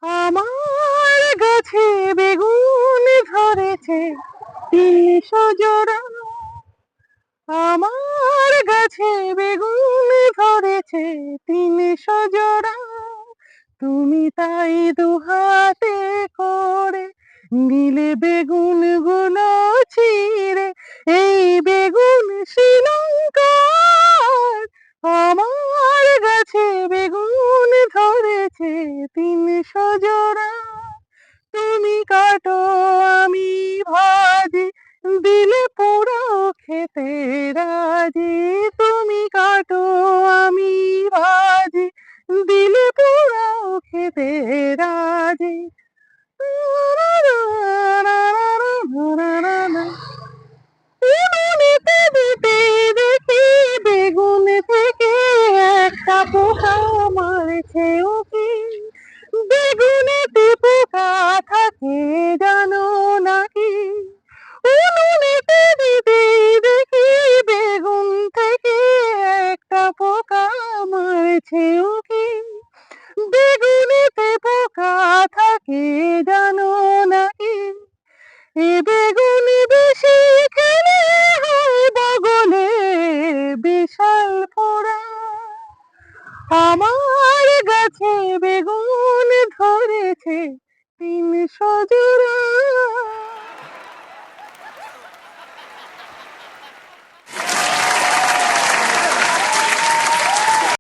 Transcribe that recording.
আমার গাছে বেগুন ধরেছে ৩০০ জোড়া। আমার গাছে বেগুন ধরেছে ৩০০ জোড়া। তুমি তাই দুহাতে করে নিলে বেগুন গুলো ছিঁড়ে। এই বেগুন শ্রীলঙ্কার। আমার গাছে বেগুন ধরেছে ৩০০ জোড়া। তুমি কাটো আমি ভাজি, দিলে পোড়াও খেতে রাজি। তুমি কাটো আমি ভাজি, দিলে পোড়াও খেতে রাজি। উনুনেতে দিতে দেখি বেগুন থেকে একটা পোকা মারছে উকি। বেগুনেতে পোকা থাকে জানো নাকি? উনুনেতে দিতে দেখি বেগুন থেকে একটা পোকা মারছে উকি। বেগুনেতে পোকা থাকে জানো নাকি? এ বেগুন বেশি খেলে হয় বগলে বিশাল ফোড়া। আমার গাছে বেগুন ধরেছে ৩০০ জোড়া।